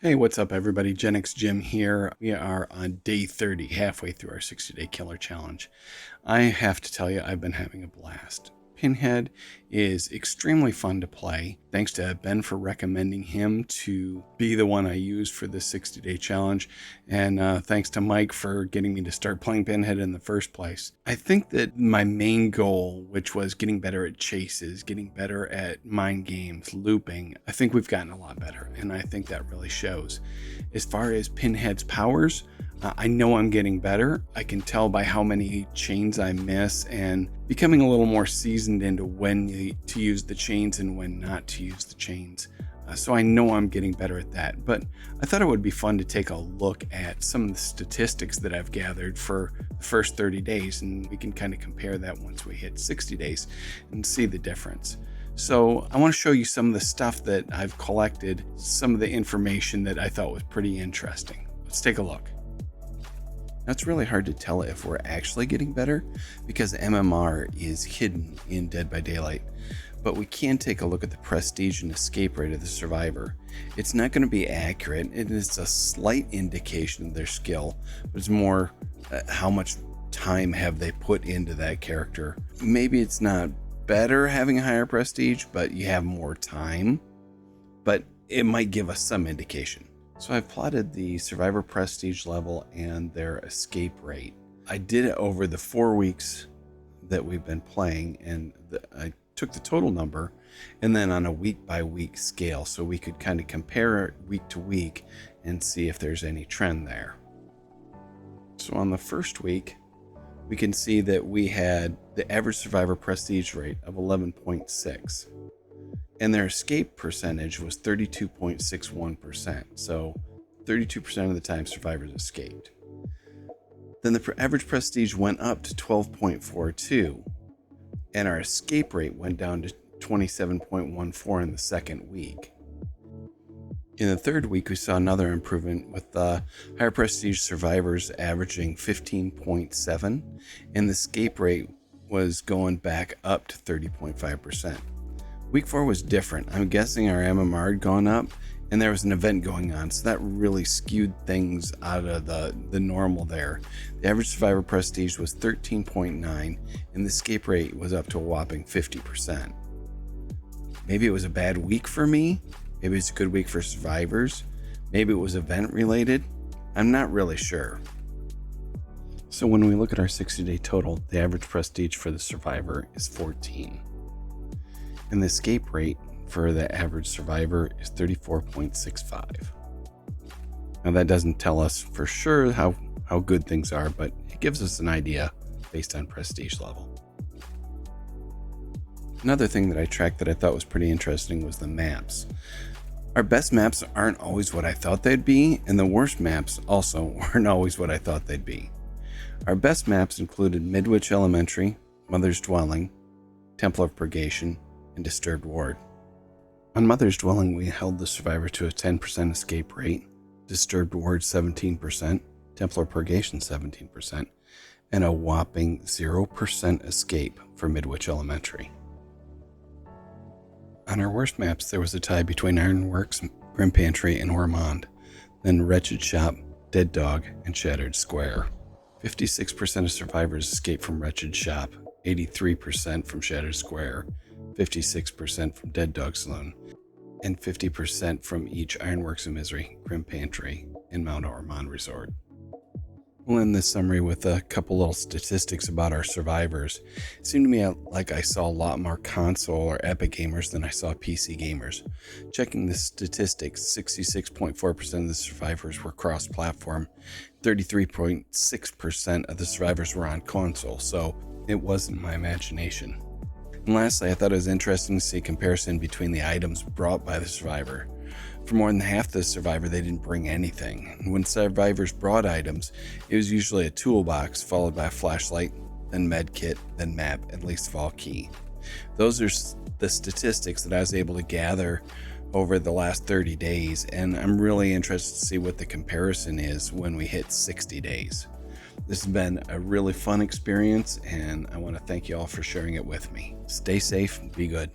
Hey, what's up, everybody? Gen X Jim here. We are on day 30, halfway through our 60-day killer challenge. I have to tell you, I've been having a blast. Pinhead is extremely fun to play. Thanks to Ben for recommending him to be the one I use for the 60-day challenge. And thanks to Mike for getting me to start playing Pinhead in the first place. I think that my main goal, which was getting better at chases, getting better at mind games, looping, I think we've gotten a lot better. And I think that really shows. As far as Pinhead's powers, I know I'm getting better. I can tell by how many chains I miss and becoming a little more seasoned into when to use the chains and when not to use the chains. So I know I'm getting better at that. But I thought it would be fun to take a look at some of the statistics that I've gathered for the first 30 days, and we can kind of compare that once we hit 60 days and see the difference. So I want to show you some of the stuff that I've collected, some of the information that I thought was pretty interesting. Let's take a look. Now, it's really hard to tell if we're actually getting better because MMR is hidden in Dead by Daylight, but we can take a look at the prestige and escape rate of the survivor. It's not going to be accurate, and it's a slight indication of their skill, but it's more how much time have they put into that character. Maybe it's not better having a higher prestige, but you have more time, but it might give us some indication. So I've plotted the survivor prestige level and their escape rate. I did it over the 4 weeks that we've been playing, and I took the total number and then on a week by week scale so we could kind of compare it week to week and see if there's any trend there. So on the first week, we can see that we had the average survivor prestige rate of 11.6. And their escape percentage was 32.61%. So 32% of the time survivors escaped. Then the average prestige went up to 12.42. And our escape rate went down to 27.14 in the second week. In the third week, we saw another improvement with the higher prestige survivors averaging 15.7. And the escape rate was going back up to 30.5%. Week 4 was different. I'm guessing our MMR had gone up and there was an event going on, so that really skewed things out of the normal there. The average survivor prestige was 13.9 and the escape rate was up to a whopping 50%. Maybe it was a bad week for me. Maybe it's a good week for survivors. Maybe it was event related. I'm not really sure. So when we look at our 60-day total, the average prestige for the survivor is 14. And the escape rate for the average survivor is 34.65. Now that doesn't tell us for sure how good things are, but it gives us an idea based on prestige level. Another thing that I tracked that I thought was pretty interesting was the maps. Our best maps aren't always what I thought they'd be, and the worst maps also weren't always what I thought they'd be. Our best maps included Midwich Elementary, Mother's Dwelling, Temple of Purgation, and Disturbed Ward. On Mother's Dwelling, we held the survivor to a 10% escape rate, Disturbed Ward 17%, Temple of Purgation 17%, and a whopping 0% escape for Midwich Elementary. On our worst maps, there was a tie between Ironworks, Grim Pantry, and Ormond, then Wretched Shop, Dead Dog, and Shattered Square. 56% of survivors escaped from Wretched Shop, 83% from Shattered Square, 56% from Dead Dog Saloon, and 50% from each Ironworks of Misery, Grim Pantry, and Mount Ormond Resort. We'll end this summary with a couple little statistics about our survivors. It seemed to me like I saw a lot more console or Epic gamers than I saw PC gamers. Checking the statistics, 66.4% of the survivors were cross-platform, 33.6% of the survivors were on console, so it wasn't my imagination. And lastly, I thought it was interesting to see a comparison between the items brought by the survivor. For more than half the survivor, they didn't bring anything. When survivors brought items, it was usually a toolbox followed by a flashlight, then med kit, then map, and least of all key. Those are the statistics that I was able to gather over the last 30 days, and I'm really interested to see what the comparison is when we hit 60 days. This has been a really fun experience, and I want to thank you all for sharing it with me. Stay safe and be good.